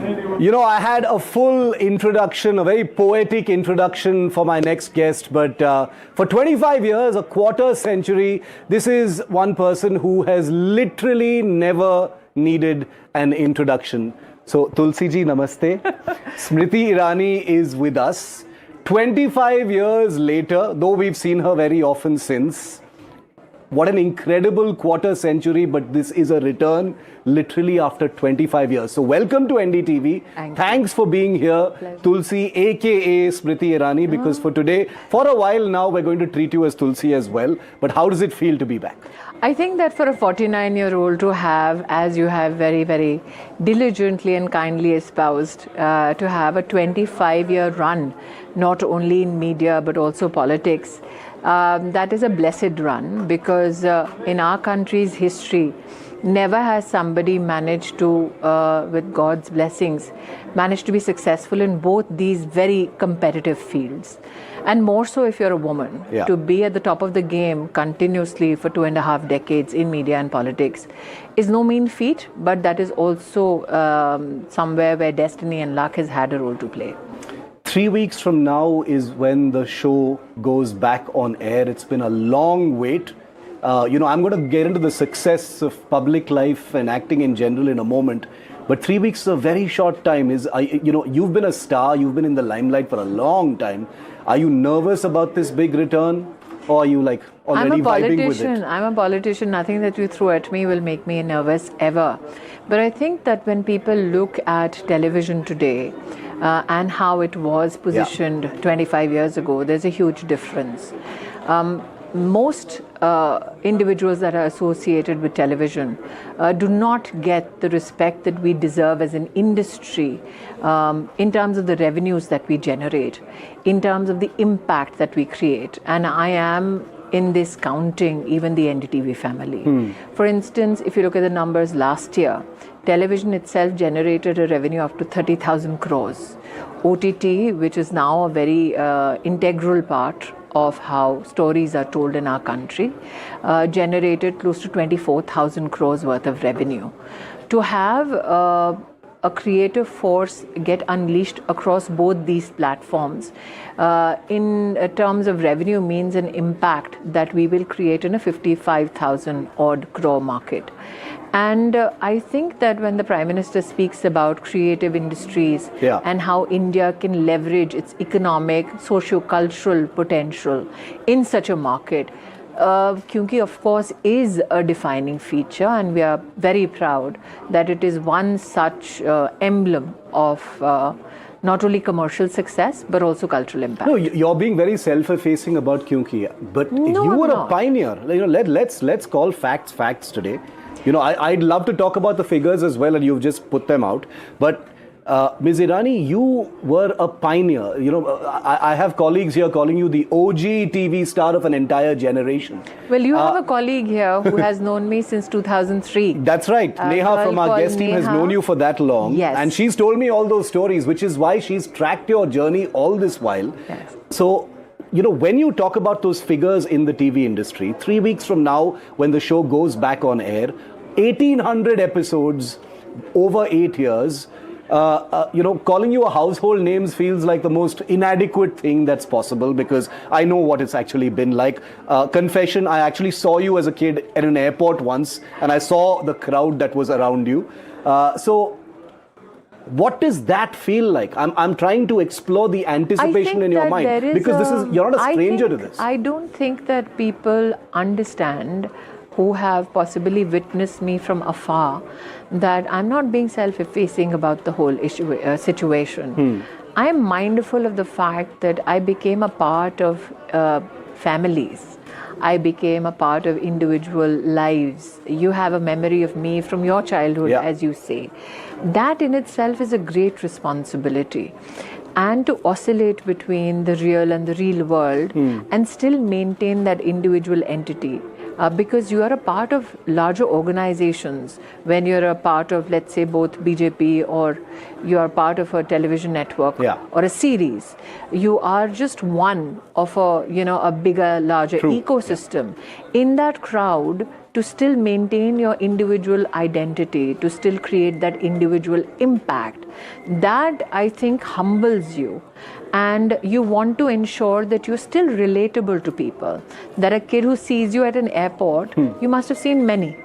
You know, I had a full introduction, a very poetic introduction for my next guest, but for 25 years, a quarter century, this is one person who has literally never needed an introduction. So, Tulsi ji, namaste. Smriti Irani is with us. 25 years later, though we've seen her very often since, what an incredible quarter century, but this is a return literally after 25 years. So welcome to NDTV. Thanks for being here, Pleasure. Tulsi, aka Smriti Irani, because for today, for a while now, we're going to treat you as Tulsi as well. But how does it feel to be back? I think that for a 49-year-old to have, as you have very, very diligently and kindly espoused, to have a 25-year run, not only in media but also politics, that is a blessed run, because in our country's history, never has somebody managed to, with God's blessings, managed to be successful in both these very competitive fields. And more so if you're a woman, to be at the top of the game continuously for 2.5 decades in media and politics is no mean feat, but that is also somewhere where destiny and luck has had a role to play. 3 weeks from now is when the show goes back on air. It's been a long wait. I'm going to get into the success of public life and acting in general in a moment. But 3 weeks is a very short time. You've been a star. You've been in the limelight for a long time. Are you nervous about this big return? Or are you like already vibing with it? I'm a politician. Nothing that you throw at me will make me nervous ever. But I think that when people look at television today and how it was positioned 25 years ago, there's a huge difference. Most individuals that are associated with television do not get the respect that we deserve as an industry in terms of the revenues that we generate, in terms of the impact that we create. And I am in this counting even the NDTV family. For instance, if you look at the numbers last year, television itself generated a revenue up to 30,000 crores. OTT, which is now a very integral part of how stories are told in our country, generated close to 24,000 crores worth of revenue. To have a creative force get unleashed across both these platforms in terms of revenue means an impact that we will create in a 55,000 odd crore market. And I think that when the Prime Minister speaks about creative industries and how India can leverage its economic, socio-cultural potential in such a market, Kyunki of course is a defining feature, and we are very proud that it is one such emblem of not only commercial success but also cultural impact. No, you're being very self-effacing about Kyunki, but No, you I'm were not. a pioneer. Let's call facts today. I'd love to talk about the figures as well, and you've just put them out. But Ms. Irani, you were a pioneer. I have colleagues here calling you the OG TV star of an entire generation. Well, you have a colleague here who has known me since 2003. That's right. Neha from our guest team has known you for that long. Yes. And she's told me all those stories, which is why she's tracked your journey all this while. Yes. So, when you talk about those figures in the TV industry, 3 weeks from now, when the show goes back on air, 1,800 episodes over 8 years, calling you a household names feels like the most inadequate thing that's possible, because I know what it's actually been like. Confession, I actually saw you as a kid at an airport once, and I saw the crowd that was around you. So what does that feel like? I'm trying to explore the anticipation in your mind, because you're not a stranger to this. I don't think that people understand, who have possibly witnessed me from afar, that I'm not being self-effacing about the whole situation. I'm mindful of the fact that I became a part of families. I became a part of individual lives. You have a memory of me from your childhood, as you say. That in itself is a great responsibility. And to oscillate between the real and the real world and still maintain that individual entity. Because you are a part of larger organizations. When you're a part of, let's say, both BJP or you are part of a television network or a series, you are just one of a bigger, larger ecosystem. In that crowd, to still maintain your individual identity, to still create that individual impact, that I think humbles you. And you want to ensure that you're still relatable to people. That a kid who sees you at an airport, you must have seen many.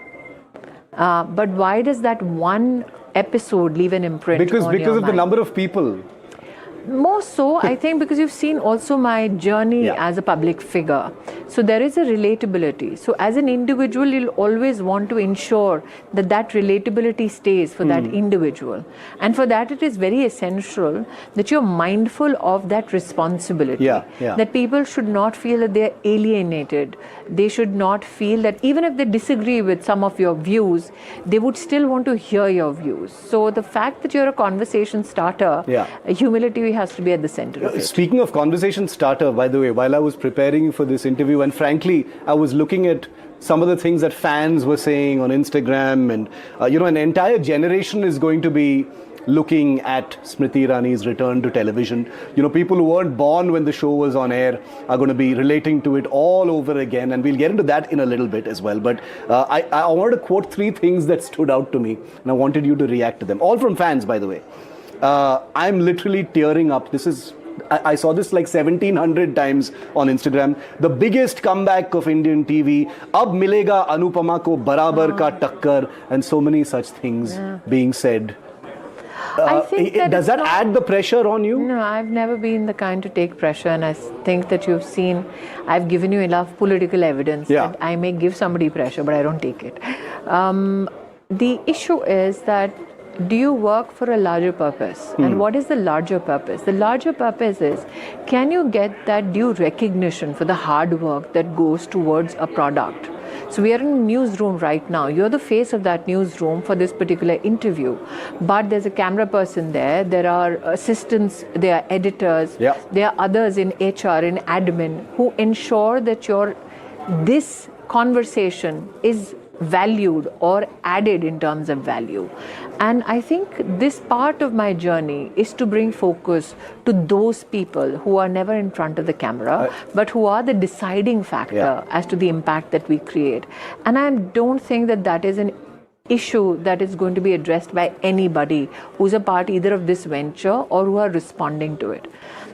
But why does that one episode leave an imprint on your Because of the mind? number of people. More so, I think, because you've seen also my journey as a public figure. So there is a relatability. So as an individual, you'll always want to ensure that that relatability stays for that individual. And for that, it is very essential that you're mindful of that responsibility. That people should not feel that they're alienated. They should not feel that even if they disagree with some of your views, they would still want to hear your views. So the fact that you're a conversation starter, humility has to be at the center of it. Speaking of conversation starter, by the way, while I was preparing for this interview, and frankly, I was looking at some of the things that fans were saying on Instagram, and an entire generation is going to be looking at Smriti Irani's return to television. People who weren't born when the show was on air are going to be relating to it all over again, and we'll get into that in a little bit as well. But I wanted to quote 3 things that stood out to me, and I wanted you to react to them. All from fans, by the way. I'm literally tearing up. I saw this like 1700 times on Instagram. The biggest comeback of Indian TV. Ab milega Anupama ko barabar ka takkar, and so many such things being said. I think does that add the pressure on you? No, I've never been the kind to take pressure, and I think that you've seen, I've given you enough political evidence that I may give somebody pressure, but I don't take it. The issue is that, do you work for a larger purpose? And what is the larger purpose? The larger purpose is, can you get that due recognition for the hard work that goes towards a product? So we are in a newsroom right now. You're the face of that newsroom for this particular interview. But there's a camera person there. There are assistants, there are editors, there are others in HR, in admin, who ensure that this conversation is valued or added in terms of value. And I think this part of my journey is to bring focus to those people who are never in front of the camera, but who are the deciding factor as to the impact that we create. And I don't think that that is an issue that is going to be addressed by anybody who's a part either of this venture or who are responding to it.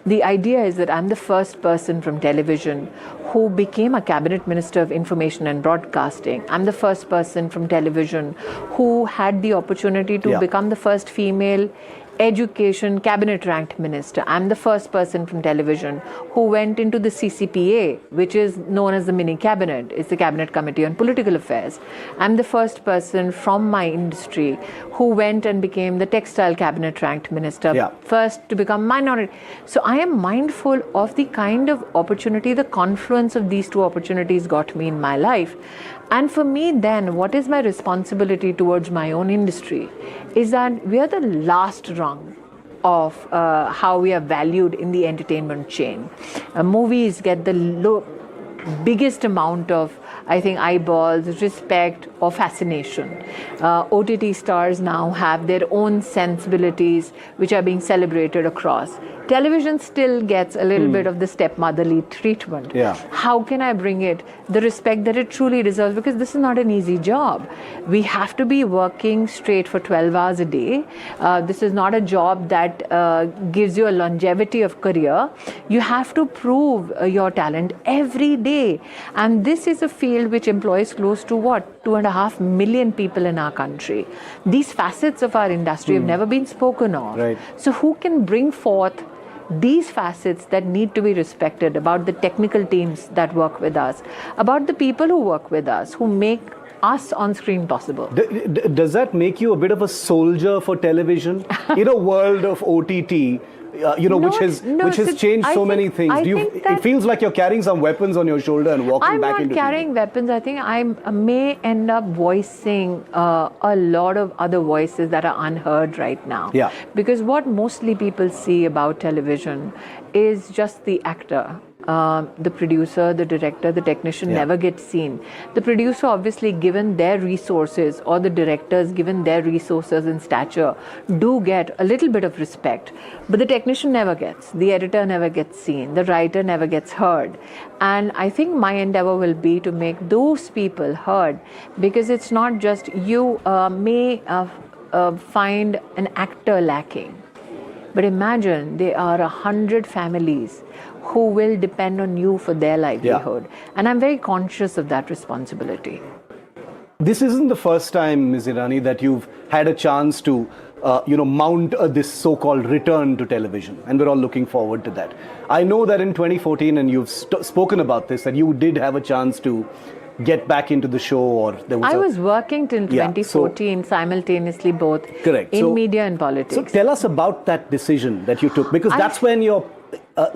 The idea is that I'm the first person from television who became a cabinet minister of information and broadcasting. I'm the first person from television who had the opportunity to become the first female education cabinet ranked minister. I'm the first person from television who went into the CCPA, which is known as the mini cabinet. It's the Cabinet Committee on Political Affairs. I'm the first person from my industry who went and became the textile cabinet ranked minister, first to become minority. So I am mindful of the kind of opportunity, the confluence of these 2 opportunities got me in my life. And for me then, what is my responsibility towards my own industry is that we are the last rung of how we are valued in the entertainment chain. Movies get the biggest amount of, I think, eyeballs, respect, or fascination. OTT stars now have their own sensibilities which are being celebrated across. Television still gets a little bit of the stepmotherly treatment. How can I bring it the respect that it truly deserves? Because this is not an easy job. We have to be working straight for 12 hours a day. This is not a job that gives you a longevity of career. You have to prove your talent every day. And this is a field which employs close to 2.5 million people in our country. These facets of our industry have never been spoken of. So who can bring forth these facets that need to be respected about the technical teams that work with us, about the people who work with us, who make us on screen possible? Does that make you a bit of a soldier for television in a world of OTT? Which has changed so many things. It feels like you're carrying some weapons on your shoulder and walking back into I'm not carrying weapons. I think I may end up voicing a lot of other voices that are unheard right now. Because what mostly people see about television is just the actor. the producer, the director, the technician never gets seen. The producer, obviously, given their resources, or the directors, given their resources and stature, do get a little bit of respect. But the technician never gets, the editor never gets seen, the writer never gets heard. And I think my endeavor will be to make those people heard, because it's not just you may find an actor lacking. But imagine there are 100 families who will depend on you for their livelihood. And I'm very conscious of that responsibility. This isn't the first time, Ms. Irani, that you've had a chance to, mount this so-called return to television. And we're all looking forward to that. I know that in 2014, and you've spoken about this, that you did have a chance to get back into the show, or there was I was working till 2014 simultaneously, both in media and politics. So tell us about that decision that you took, because that's when your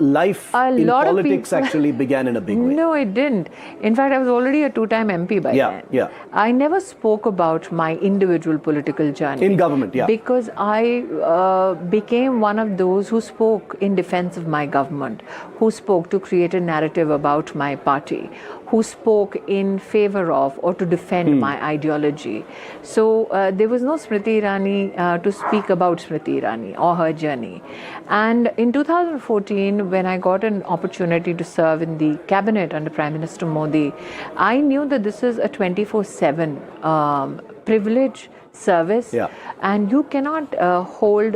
life in politics actually began in a big way. No, it didn't. In fact, I was already a two-time MP by then. I never spoke about my individual political journey. In government, because I became one of those who spoke in defense of my government, who spoke to create a narrative about my party, who spoke in favor of or to defend my ideology. So there was no Smriti Irani to speak about Smriti Irani or her journey. And in 2014, when I got an opportunity to serve in the cabinet under Prime Minister Modi, I knew that this is a 24/7 privilege service, and you cannot hold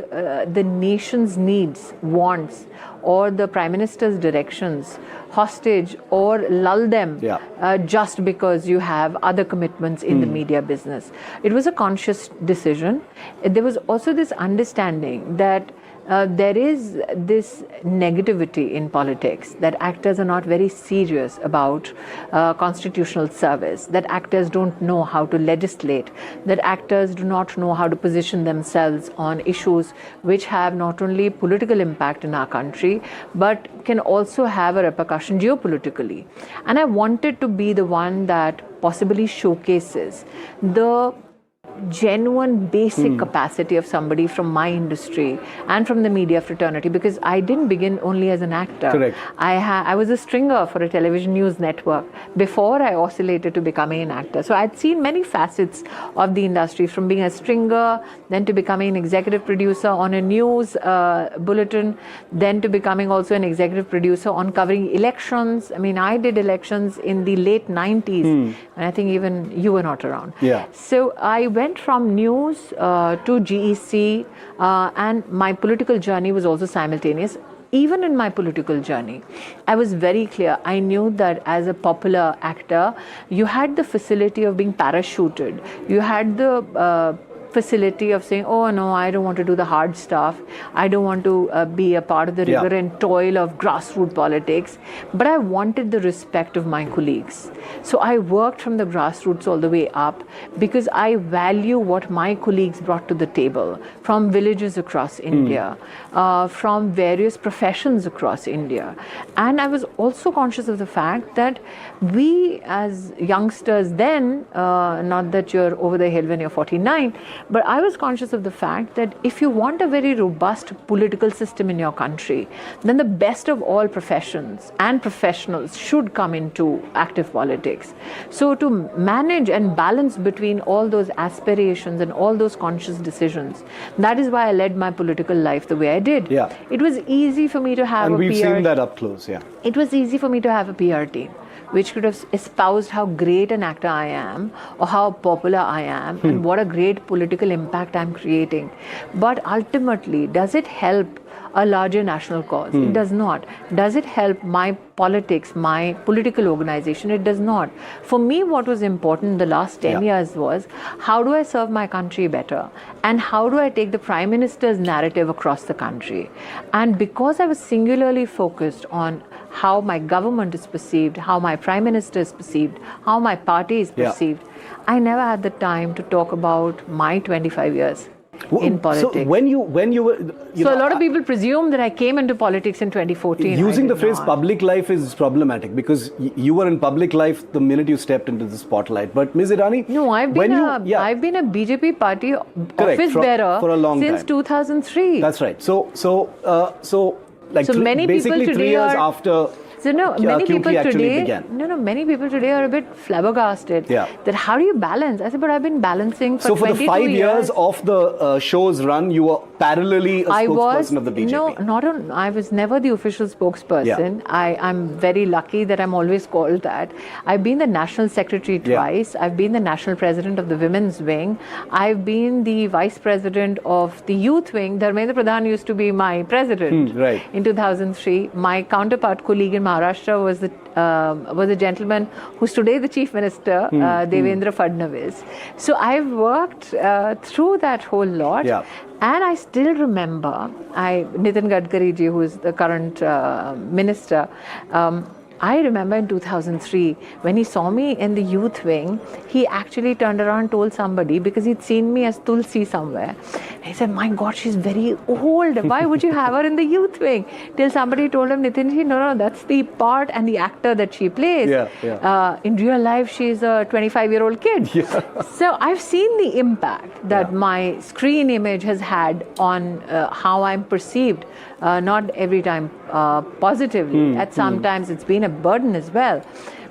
the nation's needs, wants, or the Prime Minister's directions hostage or lull them just because you have other commitments in the media business. It was a conscious decision. There was also this understanding that there is this negativity in politics, that actors are not very serious about constitutional service, that actors don't know how to legislate, that actors do not know how to position themselves on issues which have not only political impact in our country, but can also have a repercussion geopolitically. And I wanted to be the one that possibly showcases the genuine basic capacity of somebody from my industry and from the media fraternity, because I didn't begin only as an actor. Correct. I was a stringer for a television news network before I oscillated to becoming an actor. So I'd seen many facets of the industry, from being a stringer, then to becoming an executive producer on a news bulletin, then to becoming also an executive producer on covering elections. I mean, I did elections in the late 90s, and I think even you were not around. So I went from news to GEC, and my political journey was also simultaneous. Even in my political journey, I was very clear. I knew that as a popular actor, you had the facility of being parachuted. You had the facility of saying, oh no, I don't want to do the hard stuff. I don't want to be a part of the rigor and toil of grassroots politics. But I wanted the respect of my colleagues. So I worked from the grassroots all the way up, because I value what my colleagues brought to the table from villages across India, from various professions across India. And I was also conscious of the fact that we as youngsters then, not that you're over the hill when you're 49, but I was conscious of the fact that if you want a very robust political system in your country, then the best of all professions and professionals should come into active politics. So to manage and balance between all those aspirations and all those conscious decisions, that is why I led my political life the way I did. It was easy for me to have a PR. And we've seen that up close, It was easy for me to have a PR team, which could have espoused how great an actor I am, or how popular I am, and what a great political impact I'm creating. But ultimately, does it help a larger national cause? It does not. Does it help my politics, my political organization? It does not. For me, what was important in the last 10 years was, how do I serve my country better? And how do I take the Prime Minister's narrative across the country? And because I was singularly focused on how my government is perceived, how my Prime Minister is perceived, how my party is perceived, I never had the time to talk about my 25 years in politics. So when you were... So a lot of people presume that I came into politics in 2014. Using the phrase public life is problematic, because you were in public life the minute you stepped into the spotlight. But Ms. Irani... No, I've been a BJP party office bearer for a long since time. 2003. That's right. So many basically people today 3 years after So no, many people actually today, began. many people today are a bit flabbergasted. Yeah. That how do you balance? I said, but I've been balancing for So for 22 the 5 years. years of the show's run, you were parallelly a spokesperson of the BJP. I was never the official spokesperson. Yeah. I'm very lucky that I'm always called that. I've been the national secretary twice. I've been the national president of the women's wing. I've been the vice president of the youth wing. Dharmendra Pradhan used to be my president in 2003. My counterpart colleague in Maharashtra was a gentleman who's today the chief minister, Devendra Fadnavis. So I've worked through that whole lot. Yeah. And I still remember, Nitin Gadkari ji, who is the current minister, I remember in 2003, when he saw me in the youth wing, he actually turned around and told somebody, because he'd seen me as Tulsi somewhere. He said, my God, she's very old. Why would you have her in the youth wing? Till somebody told him, Nitinji, no, that's the part and the actor that she plays. In real life, she's a 25-year-old kid. So I've seen the impact that my screen image has had on how I'm perceived. Not every time positively. At some times it's been a burden as well.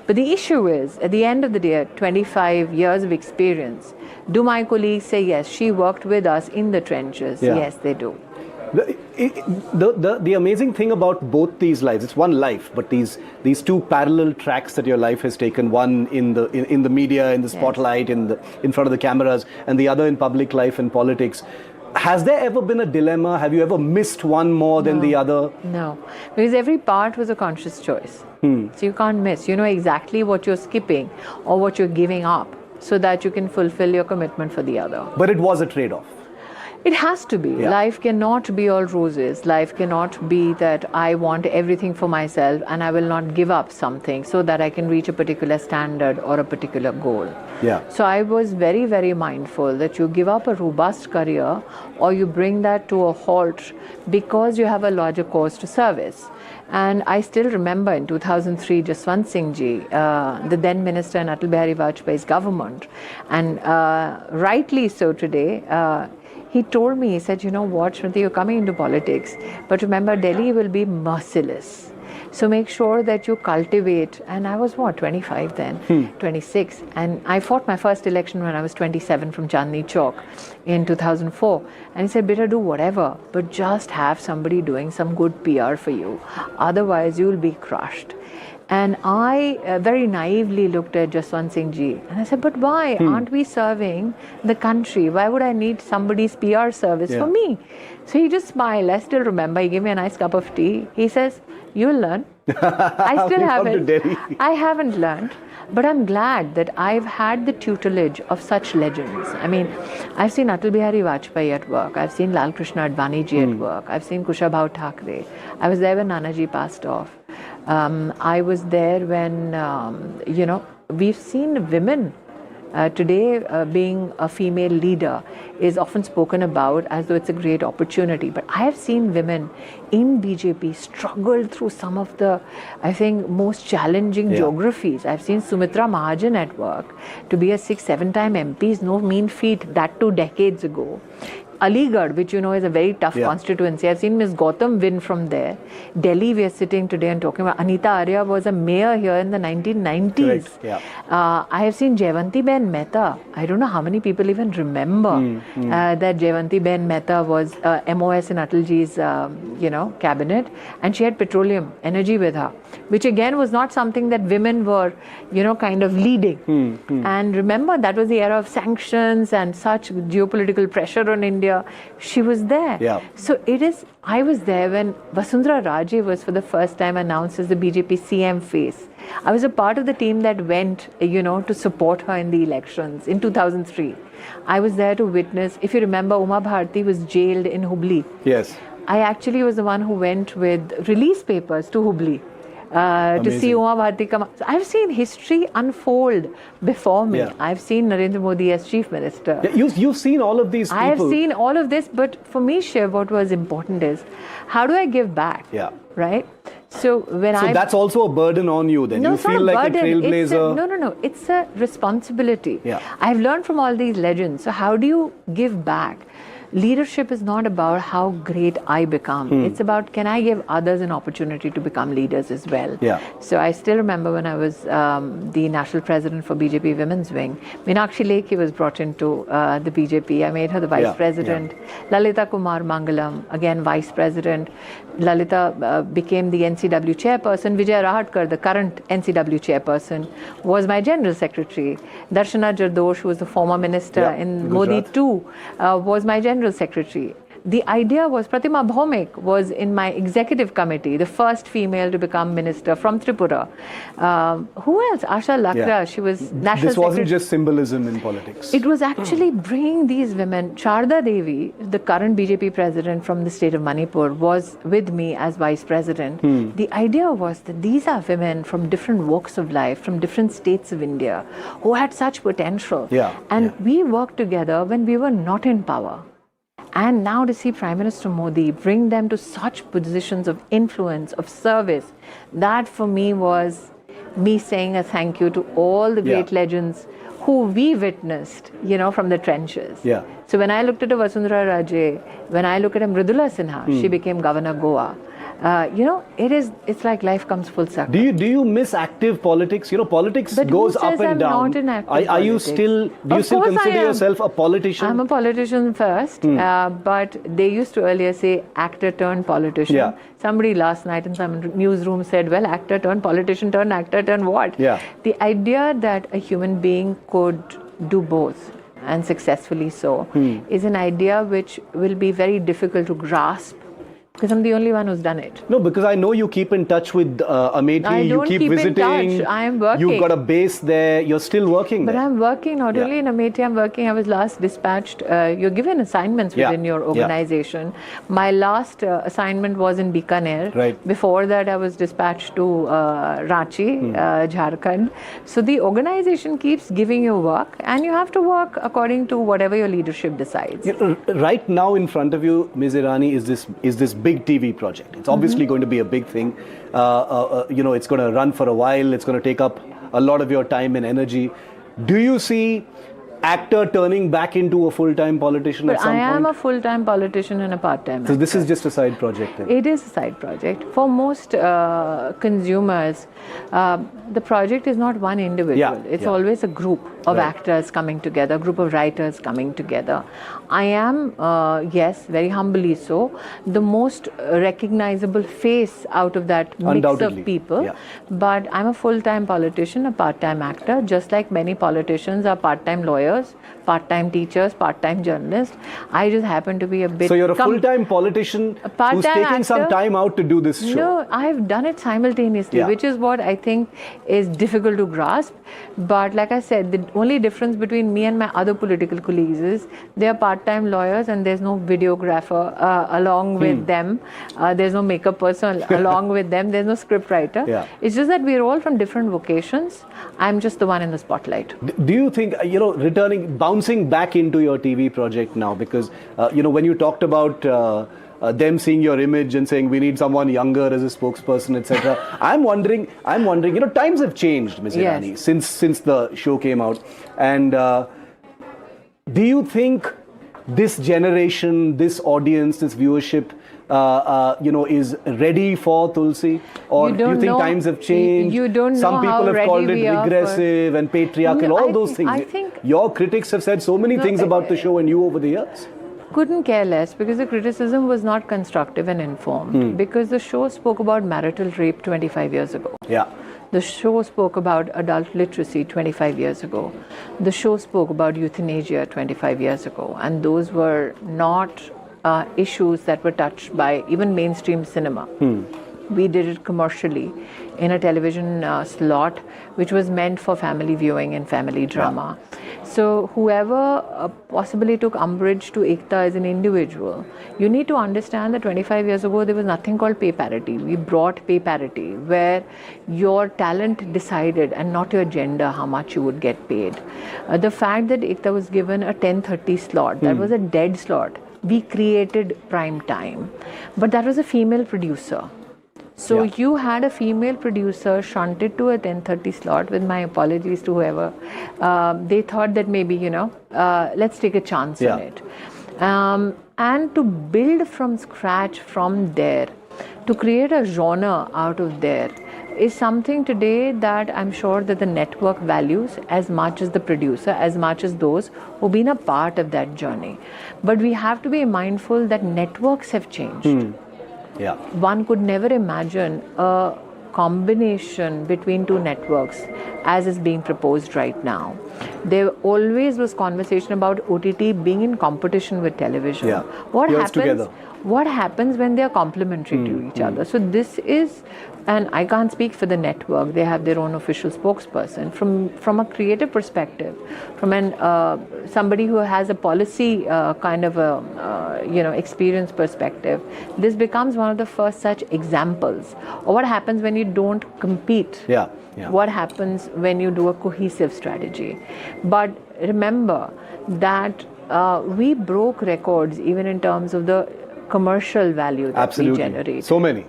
But the issue is, at the end of the day, 25 years of experience, do my colleagues say, yes, she worked with us in the trenches? Yes, they do. The amazing thing about both these lives, it's one life, but these two parallel tracks that your life has taken, one in the media, in the spotlight, in front of the cameras, and the other in public life and politics. Has there ever been a dilemma? Have you ever missed one more than the other? No, because every part was a conscious choice. So you can't miss. You know exactly what you're skipping or what you're giving up so that you can fulfill your commitment for the other. But it was a trade-off. It has to be. Life cannot be all roses. Life cannot be that I want everything for myself and I will not give up something so that I can reach a particular standard or a particular goal. So I was very, very mindful that you give up a robust career or you bring that to a halt because you have a larger cause to service. And I still remember in 2003, Jaswant Singh ji, the then minister in Atal Bihari Vajpayee's government, and rightly so today, he told me, he said, you know what, Smriti, you're coming into politics, but remember, Delhi will be merciless. So make sure that you cultivate, and I was 25 then, 26, and I fought my first election when I was 27 from Chandni Chowk in 2004. And he said, better do whatever, but just have somebody doing some good PR for you. Otherwise, you'll be crushed. And I very naively looked at Jaswant Singh ji and I said, but why aren't we serving the country? Why would I need somebody's PR service for me? So he just smiled. I still remember. He gave me a nice cup of tea. He says, you'll learn. I still haven't. I haven't learned. But I'm glad that I've had the tutelage of such legends. I mean, I've seen Atal Bihari Vajpayee at work. I've seen Lal Krishna Advani ji at work. I've seen Kushabhau Thakre. I was there when Nanaji passed off. I was there when, we've seen women. Today, being a female leader is often spoken about as though it's a great opportunity. But I have seen women in BJP struggle through some of the, I think, most challenging geographies. I've seen Sumitra Mahajan at work. To be a 6-7-time MP is no mean feat, that 2 decades ago. Aligarh, which you know is a very tough constituency. I've seen Ms. Gautam win from there. Delhi, we are sitting today and talking about. Anita Arya was a mayor here in the 1990s. I have seen Jayavanti Ben Mehta. I don't know how many people even remember that Jayavanti Ben Mehta was MOS in Atalji's, cabinet, and she had petroleum energy with her, which again was not something that women were, kind of leading. And remember, that was the era of sanctions and such geopolitical pressure on India. She was there. So I was there when Vasundhara Raje was for the first time announced as the BJP CM face. I was a part of the team that went, to support her in the elections in 2003. I was there to witness, if you remember, Uma Bharti was jailed in Hubli. I actually was the one who went with release papers to Hubli. To see Uma Bharti come up. So I've seen history unfold before me. I've seen Narendra Modi as Chief Minister. You've seen all of these people. I have seen all of this, but for me, Shiv, what was important is, how do I give back? Right? So that's also a burden on you then. No, you feel like a trailblazer. No. It's a responsibility. I've learned from all these legends. So how do you give back? leadership is not about how great I become. It's about, can I give others an opportunity to become leaders as well? Yeah. So I still remember when I was the national president for BJP Women's Wing, Meenakshi Lekhi was brought into the BJP. I made her the vice president. Lalita Kumar Mangalam, again vice president. Lalita became the NCW chairperson. Vijay Rahatkar, the current NCW chairperson, was my general secretary. Darshana Jardosh, who was the former minister in Modi II, was my general secretary. The idea was, Pratima Bhaumik was in my executive committee, the first female to become minister from Tripura. Who else? Asha Lakra, she was national secretary. This wasn't just symbolism in politics. It was actually bringing these women. Sharda Devi, the current BJP president from the state of Manipur, was with me as vice president. The idea was that these are women from different walks of life, from different states of India, who had such potential. And we worked together when we were not in power. And now to see Prime Minister Modi bring them to such positions of influence, of service, that for me was me saying a thank you to all the great legends who we witnessed, from the trenches. So when I looked at a Vasundhara Raje, when I look at a Mridula Sinha, she became Governor Goa. It's like life comes full circle. Do you miss active politics? Politics goes up and down. Not in active are you still? Do you still consider yourself a politician? I'm a politician first, but they used to earlier say actor turned politician. Somebody last night in some newsroom said, well, actor turned politician turned actor turned what? The idea that a human being could do both, and successfully so, is an idea which will be very difficult to grasp. Because I'm the only one who's done it. No, because I know you keep in touch with Amethi. I don't keep visiting. in touch. I am working. You've got a base there. You're still working there. But I'm working not only in Amethi. I'm working. I was last dispatched. You're given assignments within your organization. My last assignment was in Bikaner. Before that, I was dispatched to Ranchi, Jharkhand. So the organization keeps giving you work, and you have to work according to whatever your leadership decides. Right now, in front of you, Ms. Irani, is this big TV project. It's obviously going to be a big thing. It's going to run for a while. It's going to take up a lot of your time and energy. Do you see actor turning back into a full-time politician at some point? I am a full-time politician and a part-time actor. So this is just a side project then? It is a side project. For most consumers, the project is not one individual. It's always a group of actors coming together, a group of writers coming together. I am, yes, very humbly so, the most recognizable face out of that mix of people. But I'm a full-time politician, a part-time actor, just like many politicians are part-time lawyers, part-time teachers, part-time journalists. I just happen to be a bit... So you're a full-time politician who's taking some time out to do this show? No, I've done it simultaneously, which is what I think is difficult to grasp. But like I said, the only difference between me and my other political colleagues is they are part-time lawyers and there's no videographer along with them. There's no makeup person along with them. There's no script writer. It's just that we're all from different vocations. I'm just the one in the spotlight. Do you think, bouncing back into your TV project now, because, when you talked about them seeing your image and saying we need someone younger as a spokesperson, etc. I'm wondering, times have changed, Ms. Irani, since the show came out. And do you think this generation, this audience, this viewership, is ready for Tulsi? Or do you think times have changed? You don't know. Some people have called it regressive and patriarchal, all those things. I think your critics have said so many things about the show and you over the years. Couldn't care less, because the criticism was not constructive and informed. Because the show spoke about marital rape 25 years ago. The show spoke about adult literacy 25 years ago. The show spoke about euthanasia 25 years ago. And those were not issues that were touched by even mainstream cinema. We did it commercially in a television slot, which was meant for family viewing and family drama. So whoever possibly took umbrage to Ekta as an individual, you need to understand that 25 years ago, there was nothing called pay parity. We brought pay parity, where your talent decided and not your gender how much you would get paid. The fact that Ekta was given a 10:30 slot, that was a dead slot. We created prime time, but that was a female producer. So you had a female producer shunted to a 10:30 slot, with my apologies to whoever. They thought that maybe, let's take a chance on it. And to build from scratch from there, to create a genre out of there, is something today that I'm sure that the network values as much as the producer, as much as those who've been a part of that journey. But we have to be mindful that networks have changed. Yeah. One could never imagine a combination between two networks as is being proposed right now. There always was conversation about OTT being in competition with television. Yeah. What Here's happens? together. What happens when they are complementary to each other? So this is, and I can't speak for the network. They have their own official spokesperson. From a creative perspective, from somebody who has a policy kind of a experience perspective, this becomes one of the first such examples of what happens when you don't compete. Yeah. What happens when you do a cohesive strategy. But remember that we broke records even in terms of the commercial value that we generate. So many.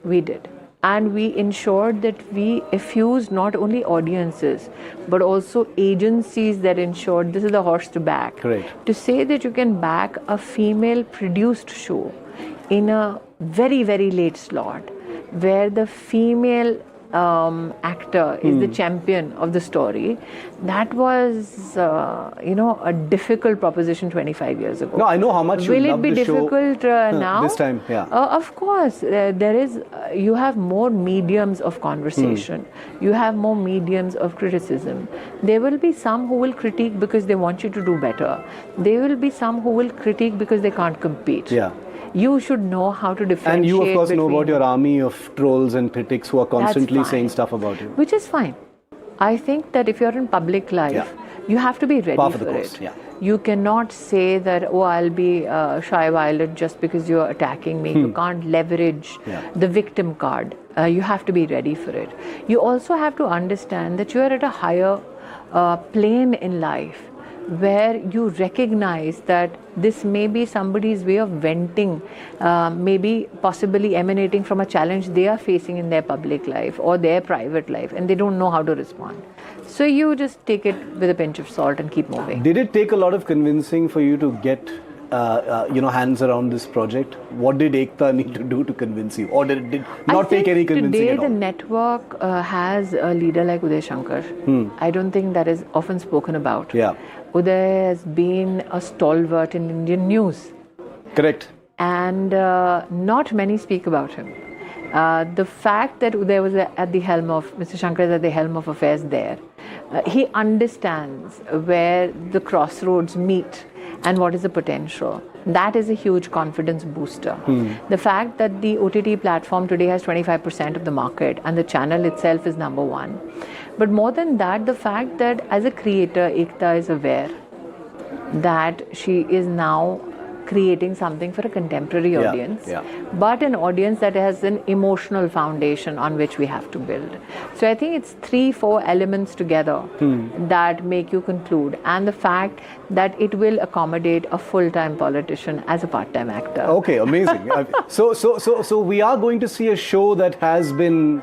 We did. And we ensured that we effused not only audiences, but also agencies that ensured this is the horse to back. Correct. To say that you can back a female produced show in a very, very late slot, where the female actor is the champion of the story, that was a difficult proposition 25 years ago. No, I know how much you Will it love be the show difficult now? This time, yeah. Of course, there is. You have more mediums of conversation. You have more mediums of criticism. There will be some who will critique because they want you to do better. There will be some who will critique because they can't compete. Yeah. You should know how to differentiate. And you, of course, know about between- your army of trolls and critics who are constantly That's fine. saying stuff about you. Which is fine. I think that if you're in public life, you have to be ready Par for for the course, it. yeah. You cannot say that, oh, I'll be shy violet just because you're attacking me. You can't leverage the victim card. You have to be ready for it. You also have to understand that you are at a higher plane in life, where you recognize that this may be somebody's way of venting, maybe possibly emanating from a challenge they are facing in their public life or their private life, and they don't know how to respond. So you just take it with a pinch of salt and keep moving. Did it take a lot of convincing for you to get hands around this project? What did Ekta need to do to convince you? Or did it not take any convincing today at all? the network has a leader like Uday Shankar. I don't think that is often spoken about. Yeah. Uday has been a stalwart in Indian news. Correct. And not many speak about him. The fact that Uday was at the helm of, Mr. Shankar is at the helm of affairs there, he understands where the crossroads meet and what is the potential. That is a huge confidence booster. The fact that the OTT platform today has 25% of the market and the channel itself is number one. But more than that, the fact that as a creator, Ekta is aware that she is now creating something for a contemporary audience, but an audience that has an emotional foundation on which we have to build. So I think it's 3-4 elements together that make you conclude, and the fact that it will accommodate a full-time politician as a part-time actor. Okay, amazing. So we are going to see a show that has been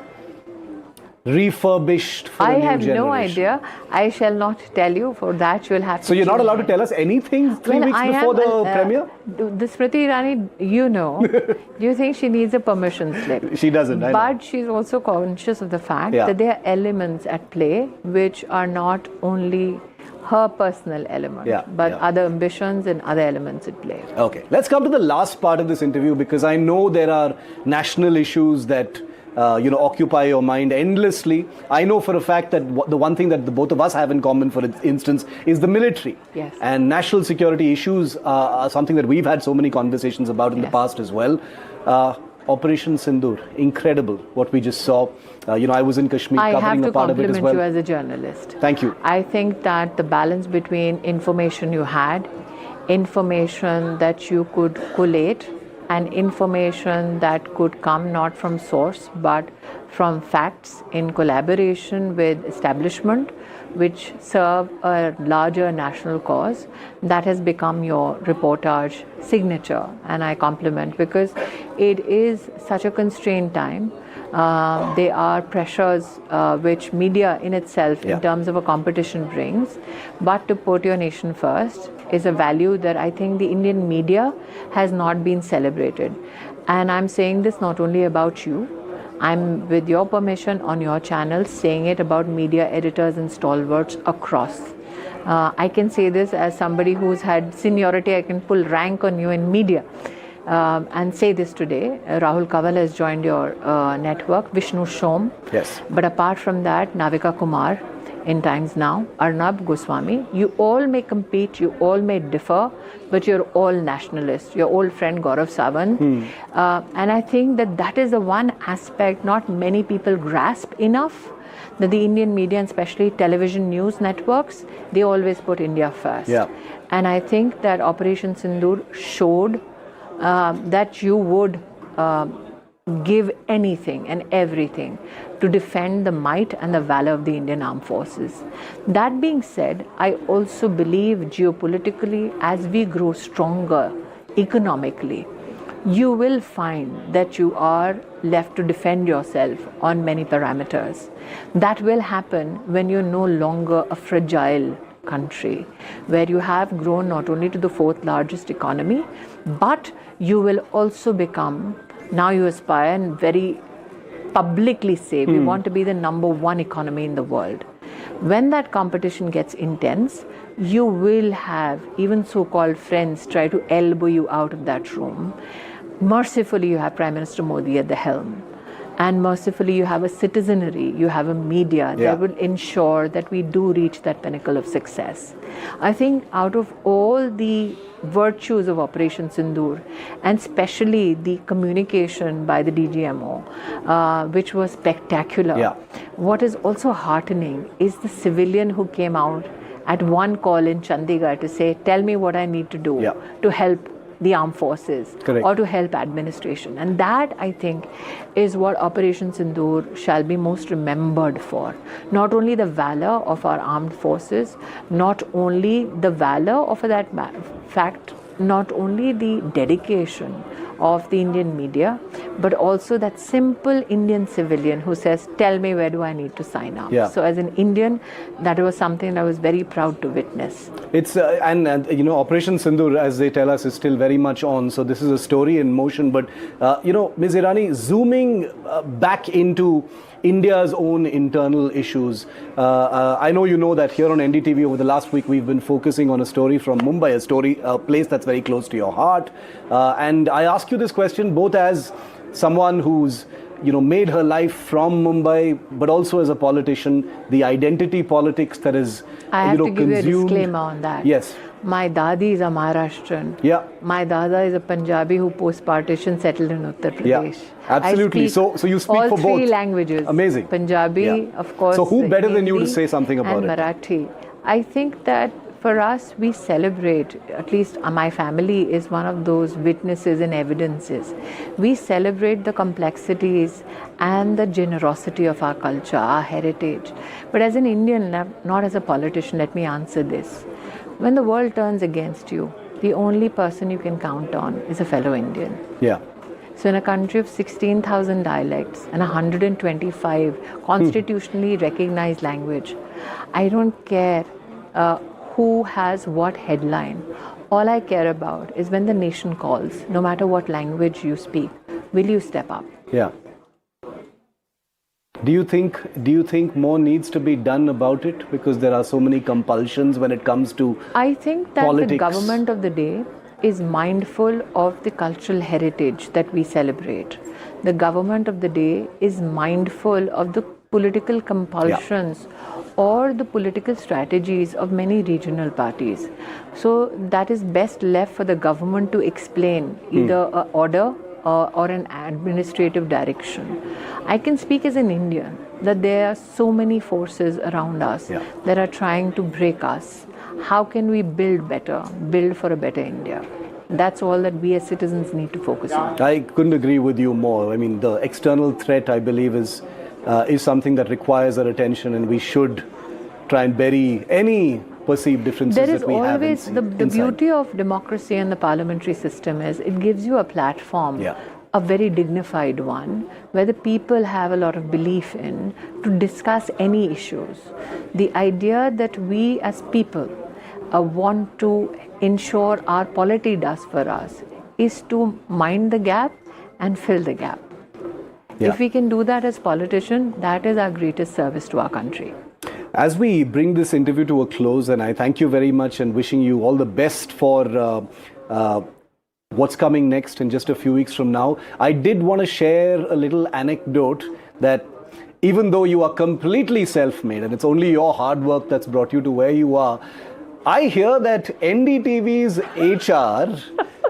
refurbished for I a new have generation. no idea. I shall not tell you. For that, you will have to. So you're not tune allowed to in. tell us anything 3 weeks before the premiere? The Smriti Irani, you know, do you think she needs a permission slip? She doesn't, I know. But she's also conscious of the fact Yeah. that there are elements at play which are not only her personal element, but other ambitions and other elements at play. Okay, let's come to the last part of this interview, because I know there are national issues that occupy your mind endlessly. I know for a fact that the one thing that the both of us have in common, for instance, is the military. Yes. And national security issues are something that we've had so many conversations about in the past as well. Operation Sindoor, incredible what we just saw. I was in Kashmir covering a part of it as well. I have to compliment you as a journalist. Thank you. I think that the balance between information you had, information that you could collate, and information that could come not from source but from facts in collaboration with establishment which serve a larger national cause, that has become your reportage signature. And I compliment, because it is such a constrained time. There are pressures which media in itself in terms of a competition brings, but to put your nation first is a value that I think the Indian media has not been celebrated. And I'm saying this not only about you, I'm, with your permission, on your channel, saying it about media editors and stalwarts across. I can say this as somebody who's had seniority. I can pull rank on you in media. And say this today. Rahul Kaval has joined your network, Vishnu Shom. Yes. But apart from that, Navika Kumar in Times Now, Arnab Goswami, you all may compete, you all may differ, but you're all nationalists. Your old friend Gaurav Sawant. And I think that that is the one aspect not many people grasp enough, that the Indian media, and especially television news networks, they always put India first. Yeah. And I think that Operation Sindoor showed that you would give anything and everything to defend the might and the valor of the Indian Armed Forces. That being said, I also believe geopolitically, as we grow stronger economically, you will find that you are left to defend yourself on many parameters. That will happen when you're no longer a fragile country, where you have grown not only to the fourth largest economy, but you will also become, now you aspire and very publicly say, we want to be the #1 economy in the world. When that competition gets intense, you will have even so-called friends try to elbow you out of that room. Mercifully, you have Prime Minister Modi at the helm. And mercifully, you have a citizenry, you have a media that will ensure that we do reach that pinnacle of success. I think out of all the virtues of Operation Sindoor, and especially the communication by the DGMO, which was spectacular, what is also heartening is the civilian who came out at one call in Chandigarh to say, tell me what I need to do to help the armed forces or to help administration. And that, I think, is what Operation Sindoor shall be most remembered for. Not only the valor of our armed forces, not only the valor of that fact, not only the dedication of the Indian media, but also that simple Indian civilian who says, tell me, where do I need to sign up? So as an Indian, that was something I was very proud to witness. It's and you know, Operation Sindoor, as they tell us, is still very much on. So this is a story in motion. But you know, Ms. Irani, zooming back into India's own internal issues. I know you know that here on NDTV over the last week we've been focusing on a story from Mumbai, a place that's very close to your heart. And I ask you this question both as someone who's made her life from Mumbai, but also as a politician, the identity politics that is I have to give consumed. you a disclaimer on that. Yes. My dadi is a Maharashtrian. My dada is a Punjabi who post-partition settled in Uttar Pradesh. Absolutely. So you speak all for both. All three languages. Amazing. Punjabi, of course. So who better than you to Hindi say something about and it? Marathi. I think that for us, we celebrate, at least my family is one of those witnesses and evidences. We celebrate the complexities and the generosity of our culture, our heritage. But as an Indian, not as a politician, let me answer this. When the world turns against you, the only person you can count on is a fellow Indian. So in a country of 16,000 dialects and 125 constitutionally recognized language, I don't care who has what headline. All I care about is when the nation calls, no matter what language you speak, will you step up? Do you think more needs to be done about it, because there are so many compulsions when it comes to I think that politics? The government of the day is mindful of the cultural heritage that we celebrate. The government of the day is mindful of the political compulsions or the political strategies of many regional parties. So that is best left for the government to explain either an order or an administrative direction. I can speak as an Indian that there are so many forces around us that are trying to break us. How can we build better, build for a better India? That's all that we as citizens need to focus on. I couldn't agree with you more. I mean, the external threat, I believe, is something that requires our attention, and we should try and bury any perceived differences that we have. There is always the beauty of democracy and the parliamentary system is it gives you a platform, a very dignified one, where the people have a lot of belief in to discuss any issues. The idea that we as people want to ensure our polity does for us is to mind the gap and fill the gap. Yeah. If we can do that as politicians, that is our greatest service to our country. As we bring this interview to a close, and I thank you very much and wishing you all the best for what's coming next in just a few weeks from now, I did want to share a little anecdote that even though you are completely self-made and it's only your hard work that's brought you to where you are, I hear that NDTV's HR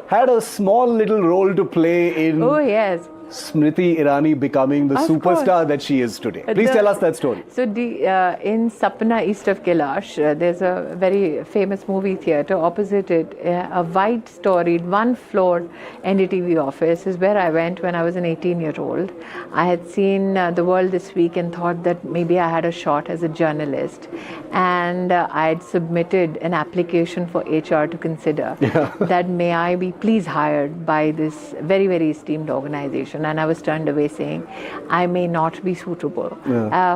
had a small little role to play in Oh, yes. Smriti Irani becoming the Of superstar course. that she is today. Please tell us that story. So in Sapna, east of Kailash, there's a very famous movie theatre. Opposite it, a white storied, one-floor NDTV office is where I went when I was an 18-year-old. I had seen The World This Week and thought that maybe I had a shot as a journalist. And I had submitted an application for HR to consider that may I be please hired by this very, very esteemed organization. And I was turned away saying, I may not be suitable.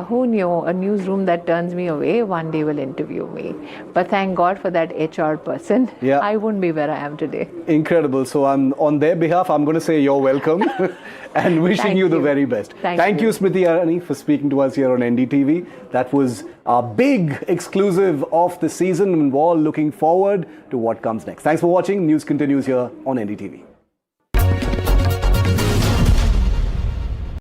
Who knew a newsroom that turns me away one day will interview me. But thank God for that HR person. Yeah. I wouldn't be where I am today. Incredible. So on their behalf, I'm going to say you're welcome and wishing Thank you the you. very best. Thank you, you. Smriti Irani, for speaking to us here on NDTV. That was our big exclusive of the season, and we're all looking forward to what comes next. Thanks for watching. News continues here on NDTV.